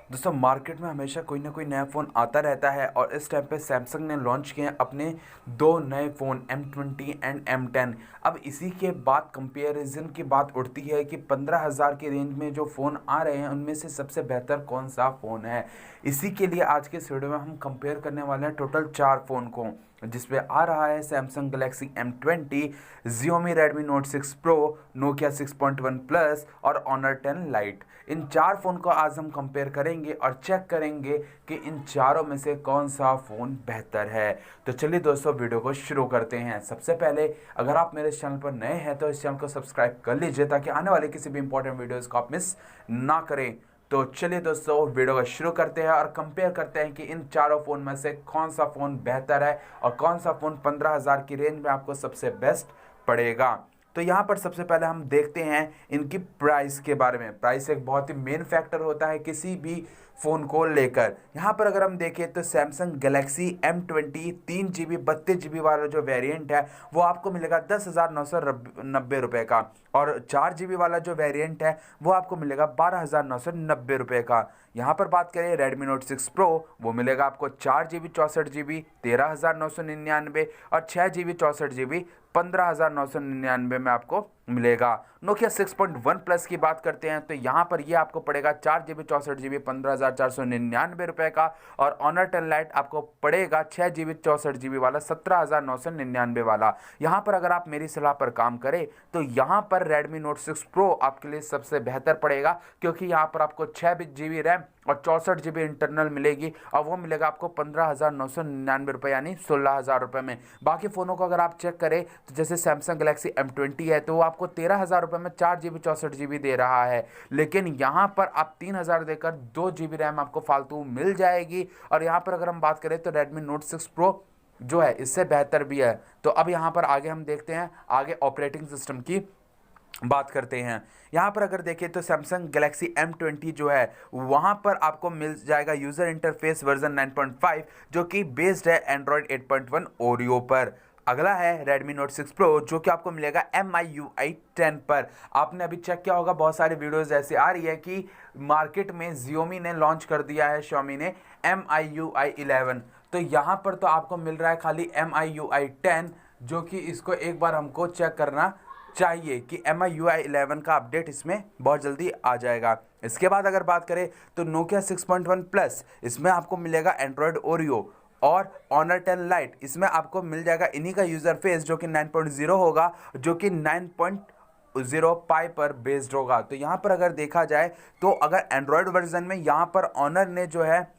दोस्तों मार्केट में हमेशा कोई ना कोई नया फ़ोन आता रहता है और इस टाइम पे सैमसंग ने लॉन्च किए हैं अपने दो नए फ़ोन M20 एंड M10। अब इसी के बाद कंपैरिजन की बात उठती है कि 15,000 की रेंज में जो फ़ोन आ रहे हैं उनमें से सबसे बेहतर कौन सा फ़ोन है। इसी के लिए आज के इस वीडियो में हम कंपेयर करने वाले हैं टोटल 4 फ़ोन को, जिसपे आ रहा है Samsung Galaxy M20, Xiaomi Redmi Note 6 Pro, Nokia 6.1 plus और Honor 10 Lite। इन 4 फ़ोन को आज हम कंपेयर करेंगे और चेक करेंगे कि इन चारों में से कौन सा फ़ोन बेहतर है। तो चलिए दोस्तों वीडियो को शुरू करते हैं। सबसे पहले अगर आप मेरे चैनल पर नए हैं तो इस चैनल को सब्सक्राइब कर लीजिए ताकि आने वाले किसी भी इंपॉर्टेंट वीडियोज़ को आप मिस ना करें। तो चलिए दोस्तों वीडियो को शुरू करते हैं और कंपेयर करते हैं कि इन चारों फ़ोन में से कौन सा फ़ोन बेहतर है और कौन सा फ़ोन 15,000 की रेंज में आपको सबसे बेस्ट पड़ेगा। तो यहाँ पर सबसे पहले हम देखते हैं इनकी प्राइस के बारे में। प्राइस एक बहुत ही मेन फैक्टर होता है किसी भी फ़ोन को लेकर। यहाँ पर अगर हम देखें तो Samsung Galaxy M20 3 GB 32 GB वाला जो वेरिएंट है वो आपको मिलेगा 10,990 रुपये का, और 4 GB वाला जो वेरिएंट है वो आपको मिलेगा 12,990 रुपये का। यहाँ पर बात करें Redmi Note 6 Pro, वो मिलेगा आपको 4 GB 64 GB 13,999 और 6 GB 64 GB 15,999 में आपको मिलेगा। नोकिया 6.1 प्लस की बात करते हैं तो यहाँ पर ये आपको पड़ेगा 4 GB 64 GB 15,499 रुपये का, और Honor 10 Lite आपको पड़ेगा 6 GB 64 GB वाला 17,999 वाला। यहाँ पर अगर आप मेरी सलाह पर काम करें तो यहाँ पर Redmi Note 6 Pro आपके लिए सबसे बेहतर पड़ेगा, क्योंकि यहाँ पर आपको 6 GB रैम और 64 GB इंटरनल मिलेगी और वो मिलेगा आपको 15,999 रुपये यानी 16,000 रुपये में। बाकी फ़ोनों को अगर आप चेक करें तो जैसे सैमसंग गैलेक्सी M20 है तो वो आपको 13,000 रुपये में 4 GB 64 GB दे रहा है, लेकिन यहाँ पर आप 3,000 देकर 2 GB रैम आपको फालतू मिल जाएगी। और यहाँ पर अगर हम बात करें तो Redmi Note 6 Pro जो है इससे बेहतर भी है। तो अब यहाँ पर आगे हम देखते हैं, आगे ऑपरेटिंग सिस्टम की बात करते हैं। यहाँ पर अगर देखें तो सैमसंग गैलेक्सी M20 जो है वहाँ पर आपको मिल जाएगा यूज़र इंटरफेस वर्जन 9.5 जो कि बेस्ड है एंड्रॉयड 8.1 ओरियो पर। अगला है Redmi Note 6 Pro जो कि आपको मिलेगा MIUI 10 पर। आपने अभी चेक किया होगा बहुत सारी वीडियोस ऐसी आ रही है कि मार्केट में Xiaomi ने लॉन्च कर दिया है, Xiaomi ने MIUI 11। तो यहाँ पर तो आपको मिल रहा है खाली MIUI 10, जो कि इसको एक बार हमको चेक करना चाहिए कि MIUI 11 का अपडेट इसमें बहुत जल्दी आ जाएगा। इसके बाद अगर बात करें तो Nokia 6.1 प्लस, इसमें आपको मिलेगा एंड्रॉयड ओरियो, और Honor 10 Lite इसमें आपको मिल जाएगा इन्हीं का यूज़र फेस जो कि 9.0 होगा, जो कि 9.0 पाई पर बेस्ड होगा। तो यहाँ पर अगर देखा जाए तो अगर एंड्रॉयड वर्जन में यहाँ पर Honor ने जो है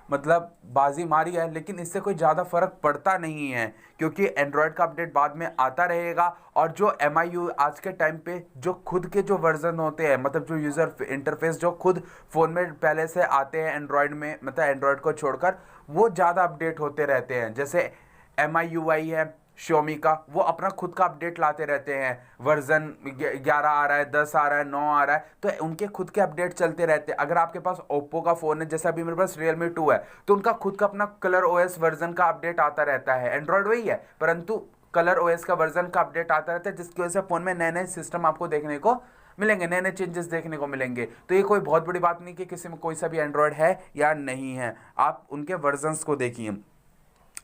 मतलब बाजी मारी है, लेकिन इससे कोई ज़्यादा फर्क पड़ता नहीं है क्योंकि एंड्रॉयड का अपडेट बाद में आता रहेगा। और जो MIU आज के टाइम पे जो खुद के जो वर्जन होते हैं, मतलब जो यूज़र इंटरफेस जो खुद फ़ोन में पहले से आते हैं एंड्रॉयड में, मतलब एंड्रॉयड को छोड़कर, वो ज़्यादा अपडेट होते रहते हैं। जैसे MIUI है Xiaomi का, वो अपना खुद का अपडेट लाते रहते हैं। वर्जन 11 आ रहा है, 10 आ रहा है, 9 आ रहा है, तो उनके खुद के अपडेट चलते रहते हैं। अगर आपके पास Oppo का फ़ोन है, जैसे अभी मेरे पास Realme 2 है, तो उनका खुद का अपना कलर OS वर्जन का अपडेट आता रहता है। एंड्रॉयड वही है परंतु कलर OS का वर्जन का अपडेट आता रहता है, जिसकी वजह से फ़ोन में नए नए सिस्टम आपको देखने को मिलेंगे, नए नए चेंजेस देखने को मिलेंगे। तो ये कोई बहुत बड़ी बात नहीं कि किसी में कोई सा भी एंड्रॉयड है या नहीं है, आप उनके वर्जन्स को देखिए।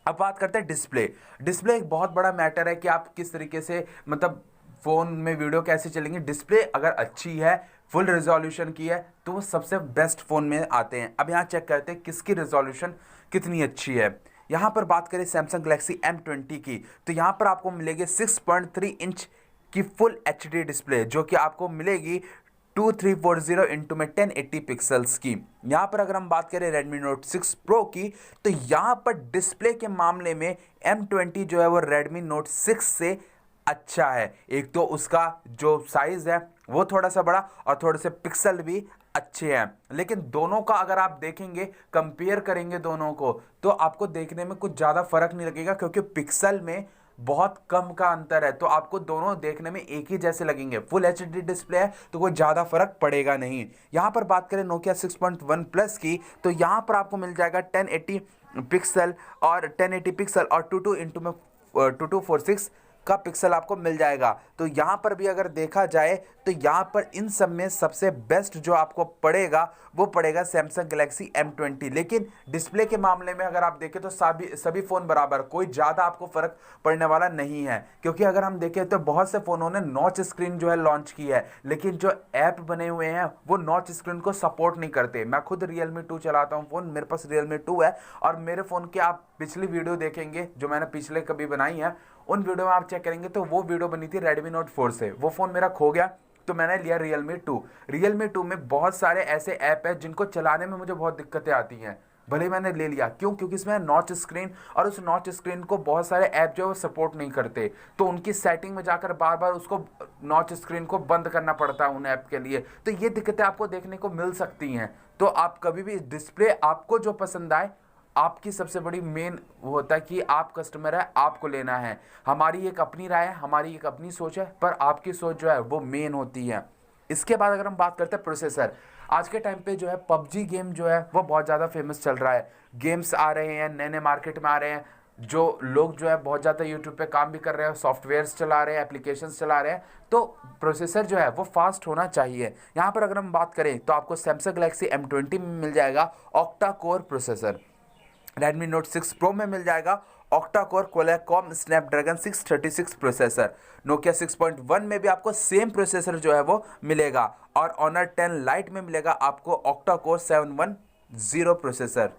अब बात करते हैं डिस्प्ले। डिस्प्ले एक बहुत बड़ा मैटर है कि आप किस तरीके से मतलब फ़ोन में वीडियो कैसे चलेंगे। डिस्प्ले अगर अच्छी है, फुल रिजोल्यूशन की है, तो वो सबसे बेस्ट फ़ोन में आते हैं। अब यहाँ चेक करते हैं किसकी रिजोल्यूशन कितनी अच्छी है। यहाँ पर बात करें सैमसंग गैलेक्सी M20 की, तो यहाँ पर आपको मिलेगी 6.3 इंच की फुल HD डिस्प्ले, जो कि आपको मिलेगी 2340 इंटू में 1080 पिक्सल्स की। यहाँ पर अगर हम बात करें Redmi Note 6 Pro की, तो यहाँ पर डिस्प्ले के मामले में M20 जो है वो Redmi Note 6 से अच्छा है। एक तो उसका जो साइज़ है वो थोड़ा सा बड़ा और थोड़े से पिक्सल भी अच्छे हैं, लेकिन दोनों का अगर आप देखेंगे, कंपेयर करेंगे दोनों को, तो आपको देखने में कुछ ज़्यादा फर्क नहीं लगेगा क्योंकि पिक्सल में बहुत कम का अंतर है। तो आपको दोनों देखने में एक ही जैसे लगेंगे। फुल HD डिस्प्ले है तो कोई ज़्यादा फर्क पड़ेगा नहीं। यहाँ पर बात करें Nokia 6.1 प्लस की, तो यहाँ पर आपको मिल जाएगा 1080 पिक्सल और 2246 का पिक्सल आपको मिल जाएगा। तो यहाँ पर भी अगर देखा जाए तो यहाँ पर इन सब में सबसे बेस्ट जो आपको पड़ेगा वो पड़ेगा सैमसंग गैलेक्सी M20। लेकिन डिस्प्ले के मामले में अगर आप देखें तो सभी फ़ोन बराबर, कोई ज़्यादा आपको फ़र्क पड़ने वाला नहीं है। क्योंकि अगर हम देखें तो बहुत से फ़ोनों ने नॉच स्क्रीन जो है लॉन्च की है, लेकिन जो ऐप बने हुए हैं वो नॉच स्क्रीन को सपोर्ट नहीं करते। मैं खुद Realme 2 चलाता हूँ फ़ोन, मेरे पास Realme 2 है, और मेरे फ़ोन की आप पिछली वीडियो देखेंगे जो मैंने पिछले कभी बनाई है, उन वीडियो में आप चेक करेंगे तो वो वीडियो बनी थी Redmi Note 4 से। वो फ़ोन मेरा खो गया तो मैंने लिया Realme 2। Realme 2 में बहुत सारे ऐसे ऐप हैं जिनको चलाने में मुझे बहुत दिक्कतें आती हैं, भले मैंने ले लिया। क्यों? क्योंकि इसमें नॉच स्क्रीन, और उस नॉच स्क्रीन को बहुत सारे ऐप जो है वो सपोर्ट नहीं करते, तो उनकी सेटिंग में जाकर बार बार उसको नॉच स्क्रीन को बंद करना पड़ता है उन ऐप के लिए। तो ये दिक्कतें आपको देखने को मिल सकती हैं। तो आप कभी भी डिस्प्ले आपको जो पसंद आए, आपकी सबसे बड़ी मेन वो होता है कि आप कस्टमर है, आपको लेना है। हमारी एक अपनी राय है, हमारी एक अपनी सोच है, पर आपकी सोच जो है वो मेन होती है। इसके बाद अगर हम बात करते हैं प्रोसेसर, आज के टाइम पे जो है पबजी गेम जो है वो बहुत ज़्यादा फेमस चल रहा है। गेम्स आ रहे हैं, नए नए मार्केट में आ रहे हैं, जो लोग जो है बहुत ज़्यादा यूट्यूब पे काम भी कर रहे हैं, सॉफ्टवेयर्स चला रहे हैं, एप्लीकेशंस चला रहे हैं। तो प्रोसेसर जो है वो फास्ट होना चाहिए। यहाँ पर अगर हम बात करें तो आपको सैमसंग गैलेक्सी M20 में मिल जाएगा octa core processor, Redmi Note 6 Pro में मिल जाएगा octa core Qualcomm Snapdragon 636 processor. Nokia 6.1 में भी आपको सेम प्रोसेसर जो है वो मिलेगा, और Honor 10 Lite में मिलेगा आपको ऑक्टा कोर 710 प्रोसेसर।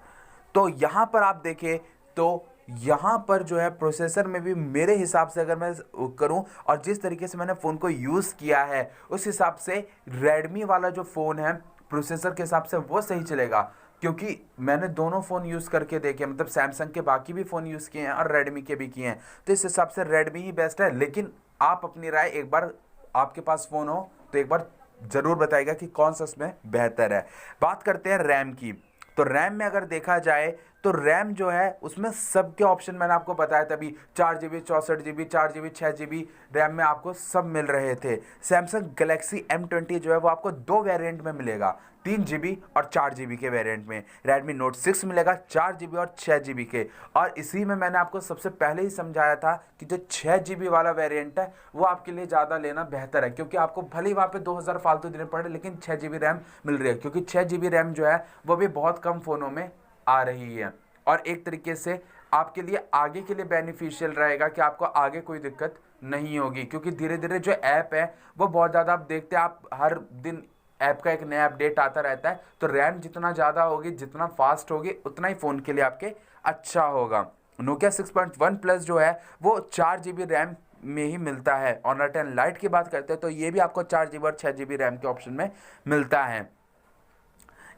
तो यहाँ पर आप देखें तो यहाँ पर जो है प्रोसेसर में भी मेरे हिसाब से अगर मैं करूँ और जिस तरीके से मैंने फ़ोन को यूज़ किया है उस हिसाब से Redmi वाला जो फ़ोन है प्रोसेसर के हिसाब से वो सही चलेगा। क्योंकि मैंने दोनों फ़ोन यूज़ करके देखे, मतलब सैमसंग के बाकी भी फ़ोन यूज़ किए हैं और रेडमी के भी किए हैं, तो इस हिसाब से रेडमी ही बेस्ट है। लेकिन आप अपनी राय एक बार, आपके पास फ़ोन हो तो एक बार ज़रूर बताइएगा कि कौन सा उसमें बेहतर है। बात करते हैं रैम की, तो रैम में अगर देखा जाए तो रैम जो है उसमें सबके ऑप्शन मैंने आपको बताया तभी 4GB 64GB 4GB 6GB RAM में आपको सब मिल रहे थे। सैमसंग गैलेक्सी M20 जो है वो आपको दो वेरिएंट में मिलेगा, 3GB और 4GB के वेरिएंट में। Redmi Note 6 मिलेगा 4GB और 6GB के, और इसी में मैंने आपको सबसे पहले ही समझाया था कि जो 6GB वाला वेरिएंट है वो आपके लिए ज़्यादा लेना बेहतर है, क्योंकि आपको भले ही वहाँ पे 2000 फालतू देने पड़े, लेकिन 6GB रैम मिल रही है। क्योंकि 6GB रैम जो है वो भी बहुत कम फ़ोनों में आ रही है, और एक तरीके से आपके लिए आगे के लिए बेनिफिशियल रहेगा कि आपको आगे कोई दिक्कत नहीं होगी। क्योंकि धीरे धीरे जो ऐप है वो बहुत ज़्यादा, आप देखते हैं आप हर दिन ऐप का एक नया अपडेट आता रहता है, तो रैम जितना ज़्यादा होगी, जितना फास्ट होगी, उतना ही फ़ोन के लिए आपके अच्छा होगा। Nokia 6.1 प्लस जो है वो 4GB रैम में ही मिलता है। Honor 10 Lite की बात करते हैं तो ये भी आपको 4GB और 6GB रैम के ऑप्शन में मिलता है।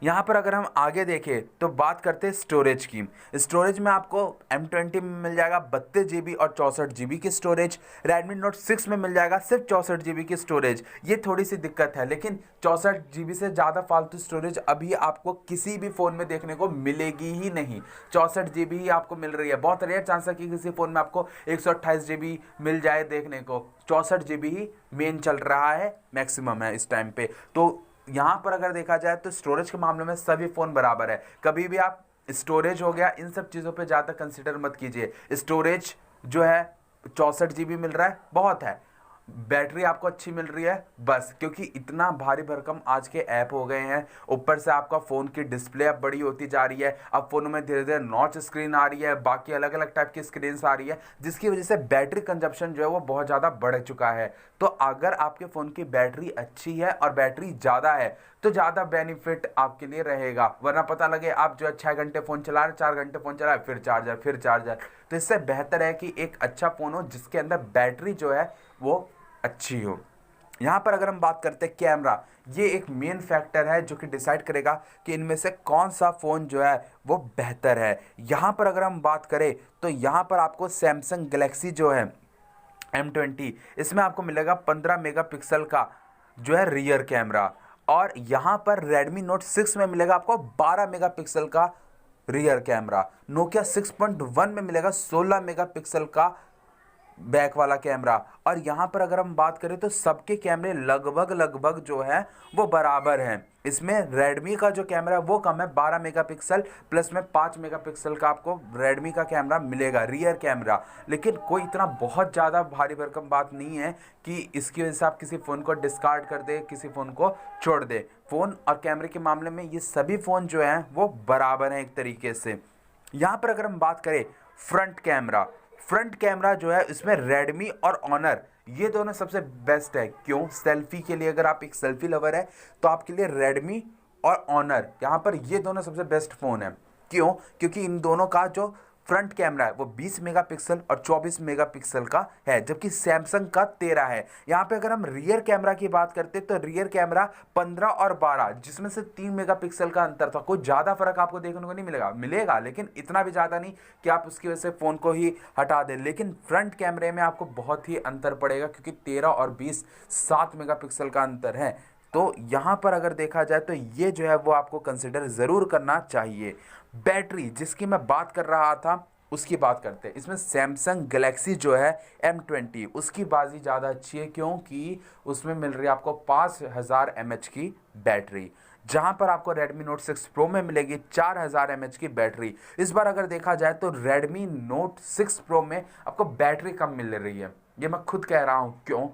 यहाँ पर अगर हम आगे देखें तो बात करते हैं स्टोरेज की। स्टोरेज में आपको M20 में मिल जाएगा 32GB और 64GB की स्टोरेज। Redmi Note 6 में मिल जाएगा सिर्फ 64GB की स्टोरेज। ये थोड़ी सी दिक्कत है, लेकिन 64GB से ज़्यादा फालतू स्टोरेज अभी आपको किसी भी फ़ोन में देखने को मिलेगी ही नहीं। 64GB ही आपको मिल रही है। बहुत रेयर चांस है कि किसी फ़ोन में आपको 128GB मिल जाए देखने को। 64GB ही मेन चल रहा है, मैक्सिमम है इस टाइम पे। तो यहाँ पर अगर देखा जाए तो स्टोरेज के मामले में सभी फ़ोन बराबर है। कभी भी आप स्टोरेज हो गया, इन सब चीज़ों पे ज़्यादा कंसिडर मत कीजिए। स्टोरेज जो है 64GB मिल रहा है, बहुत है। बैटरी आपको अच्छी मिल रही है बस, क्योंकि इतना भारी भरकम आज के ऐप हो गए हैं। ऊपर से आपका फ़ोन की डिस्प्ले अब बड़ी होती जा रही है, अब फ़ोनों में धीरे धीरे नॉच स्क्रीन आ रही है, बाकी अलग अलग टाइप की स्क्रीन्स आ रही है, जिसकी वजह से बैटरी कंजप्शन जो है वो बहुत ज़्यादा बढ़ चुका है। तो अगर आपके फ़ोन की बैटरी अच्छी है और बैटरी ज़्यादा है तो ज़्यादा बेनिफिट आपके लिए रहेगा। वरना पता लगे आप जो है 6 घंटे फ़ोन चला रहे, 4 घंटे फ़ोन चला रहे, फिर चार्जर। तो इससे बेहतर है कि एक अच्छा फ़ोन हो जिसके अंदर बैटरी जो है वो अच्छी हो। यहाँ पर अगर हम बात करते हैं कैमरा, ये एक मेन फैक्टर है जो कि डिसाइड करेगा कि इनमें से कौन सा फ़ोन जो है वो बेहतर है। यहाँ पर अगर हम बात करें तो यहाँ पर आपको सैमसंग गैलेक्सी जो है M20, इसमें आपको मिलेगा 15 मेगापिक्सल का जो है रियर कैमरा, और यहाँ पर Redmi Note 6 में मिलेगा आपको 12 मेगापिक्सल का रियर कैमरा। Nokia 6.1 में मिलेगा 16 मेगापिक्सल का बैक वाला कैमरा। और यहाँ पर अगर हम बात करें तो सबके कैमरे लगभग लगभग जो है वो बराबर हैं। इसमें रेडमी का जो कैमरा है वो कम है, 12 मेगापिक्सल प्लस में 5 मेगापिक्सल का आपको रेडमी का कैमरा मिलेगा, रियर कैमरा। लेकिन कोई इतना बहुत ज़्यादा भारी भरकम बात नहीं है कि इसकी वजह से आप किसी फ़ोन को डिस्कार्ड कर दे, किसी फ़ोन को छोड़ दे। फ़ोन और कैमरे के मामले में ये सभी फ़ोन जो हैं वो बराबर हैं एक तरीके से। यहाँ पर अगर हम बात करें फ्रंट कैमरा जो है इसमें रेडमी और ऑनर ये दोनों सबसे बेस्ट है। क्यों? सेल्फी के लिए, अगर आप एक सेल्फी लवर है तो आपके लिए रेडमी और ऑनर यहाँ पर ये दोनों सबसे बेस्ट फ़ोन है। क्यों? क्योंकि इन दोनों का जो फ्रंट कैमरा है वो 20 मेगापिक्सल और 24 मेगापिक्सल का है, जबकि सैमसंग का 13 है। यहाँ पे अगर हम रियर कैमरा की बात करते तो रियर कैमरा 15 और 12, जिसमें से 3 मेगापिक्सल का अंतर था। कोई ज़्यादा फर्क आपको देखने को नहीं मिलेगा लेकिन इतना भी ज़्यादा नहीं कि आप उसकी वजह से फ़ोन को ही हटा दें। लेकिन फ्रंट कैमरे में आपको बहुत ही अंतर पड़ेगा, क्योंकि 13 और 20 7 मेगापिक्सल का अंतर है। तो यहाँ पर अगर देखा जाए तो ये जो है वो आपको कंसिडर ज़रूर करना चाहिए। बैटरी जिसकी मैं बात कर रहा था उसकी बात करते हैं। इसमें सैमसंग गैलेक्सी जो है M20 उसकी बाजी ज़्यादा अच्छी है, क्योंकि उसमें मिल रही है आपको 5000 mAh की बैटरी, जहाँ पर आपको Redmi Note 6 Pro में मिलेगी 4000 mAh की बैटरी। इस बार अगर देखा जाए तो Redmi Note 6 Pro में आपको बैटरी कम मिल रही है, ये मैं खुद कह रहा हूँ। क्यों?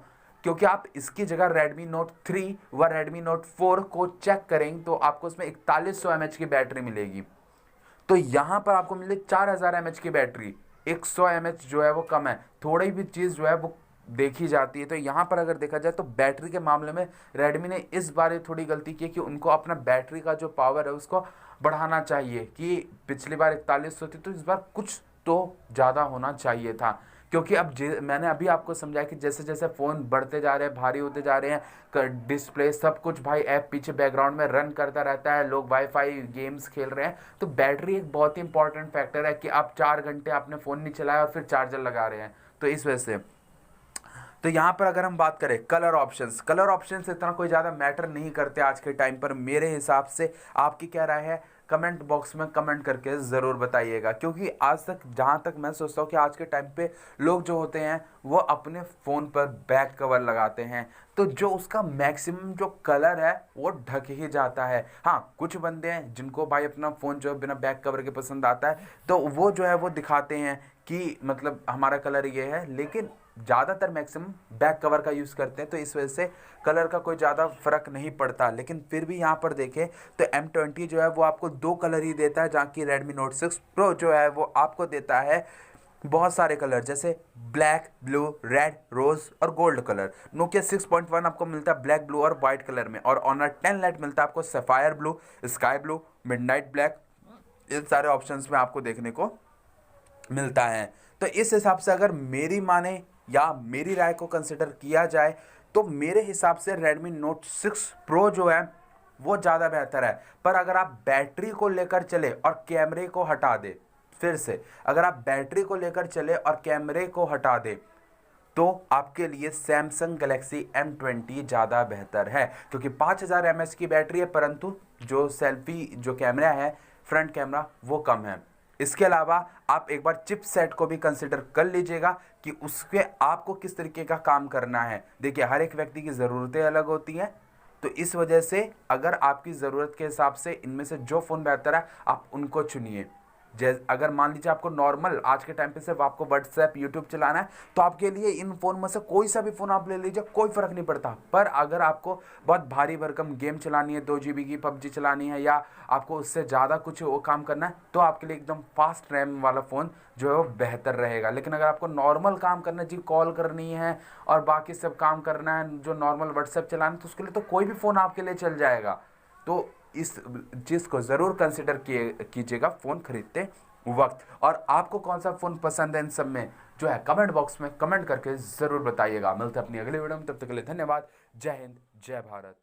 क्योंकि आप इसकी जगह Redmi Note 3 व Redmi Note 4 को चेक करेंगे तो आपको उसमें 4100 mAh की बैटरी मिलेगी। तो यहाँ पर आपको मिले 4000 mAh की बैटरी, 100 mAh जो है वो कम है। थोड़ी भी चीज़ जो है वो देखी जाती है। तो यहाँ पर अगर देखा जाए तो बैटरी के मामले में रेडमी ने इस बार ये थोड़ी गलती की कि उनको अपना बैटरी का जो पावर है उसको बढ़ाना चाहिए। कि पिछली बार 4100 थी तो इस बार कुछ तो ज़्यादा होना चाहिए था। क्योंकि अब मैंने अभी आपको समझाया कि जैसे जैसे फ़ोन बढ़ते जा रहे हैं, भारी होते जा रहे हैं, डिस्प्ले सब कुछ भाई ऐप पीछे बैकग्राउंड में रन करता रहता है, लोग वाईफाई गेम्स खेल रहे हैं, तो बैटरी एक बहुत ही इंपॉर्टेंट फैक्टर है कि आप 4 घंटे आपने फ़ोन नहीं चलाया और फिर चार्जर लगा रहे हैं, तो इस वजह से। तो यहाँ पर अगर हम बात करें कलर ऑप्शंस इतना कोई ज़्यादा मैटर नहीं करते आज के टाइम पर मेरे हिसाब से। आपकी क्या राय है कमेंट बॉक्स में कमेंट करके ज़रूर बताइएगा, क्योंकि आज तक जहाँ तक मैं सोचता हूँ कि आज के टाइम पे लोग जो होते हैं वो अपने फ़ोन पर बैक कवर लगाते हैं, तो जो उसका मैक्सिमम जो कलर है वो ढक ही जाता है। हाँ, कुछ बंदे हैं जिनको भाई अपना फ़ोन जो है बिना बैक कवर के पसंद आता है, तो वो जो है वो दिखाते हैं कि मतलब हमारा कलर ये है, लेकिन ज़्यादातर मैक्सिमम बैक कवर का यूज़ करते हैं, तो इस वजह से कलर का कोई ज़्यादा फ़र्क नहीं पड़ता। लेकिन फिर भी यहाँ पर देखें तो M20 जो है वो आपको 2 कलर ही देता है, जहाँ की Redmi Note 6 Pro जो है वो आपको देता है बहुत सारे कलर, जैसे ब्लैक, ब्लू, रेड, रोज़ और गोल्ड कलर। Nokia 6.1 आपको मिलता है ब्लैक, ब्लू और वाइट कलर में, और Honor 10 Lite मिलता है आपको sapphire blue, sky blue, midnight black, इन सारे ऑप्शंस में आपको देखने को मिलता है। तो इस हिसाब से अगर मेरी माने या मेरी राय को कंसिडर किया जाए तो मेरे हिसाब से Redmi Note 6 Pro जो है वो ज़्यादा बेहतर है। पर अगर आप बैटरी को लेकर चले और कैमरे को हटा दे, फिर से अगर आप बैटरी को लेकर चले और कैमरे को हटा दे, तो आपके लिए सैमसंग गैलेक्सी M20 ज़्यादा बेहतर है, क्योंकि 5000 mAh की बैटरी है, परंतु जो सेल्फी जो कैमरा है फ्रंट कैमरा वो कम है। इसके अलावा आप एक बार चिपसेट को भी कंसिडर कर लीजिएगा कि उसके आपको किस तरीके का काम करना है। देखिए, हर एक व्यक्ति की ज़रूरतें अलग होती हैं, तो इस वजह से अगर आपकी ज़रूरत के हिसाब से इनमें से जो फ़ोन बेहतर है आप उनको चुनिए। जैसे अगर मान लीजिए आपको नॉर्मल आज के टाइम पे सिर्फ आपको व्हाट्सएप यूट्यूब चलाना है, तो आपके लिए इन फ़ोन में से कोई सा भी फ़ोन आप ले लीजिए, कोई फ़र्क नहीं पड़ता। पर अगर आपको बहुत भारी भरकम गेम चलानी है, 2 GB की PUBG चलानी है, या आपको उससे ज़्यादा कुछ वो काम करना है, तो आपके लिए एकदम फास्ट रैम वाला फ़ोन जो है वो बेहतर रहेगा। लेकिन अगर आपको नॉर्मल काम करना है, जी कॉल करनी है और बाकी सब काम करना है, जो नॉर्मल व्हाट्सएप चलाना है, तो उसके लिए तो कोई भी फ़ोन आपके लिए चल जाएगा। तो इस चीज़ को ज़रूर कंसिडर कीजिएगा फ़ोन खरीदते वक्त। और आपको कौन सा फ़ोन पसंद है इन सब में जो है कमेंट बॉक्स में कमेंट करके ज़रूर बताइएगा। मिलते हैं अपनी अगली वीडियो में, तब तक के लिए धन्यवाद। जय हिंद, जय भारत।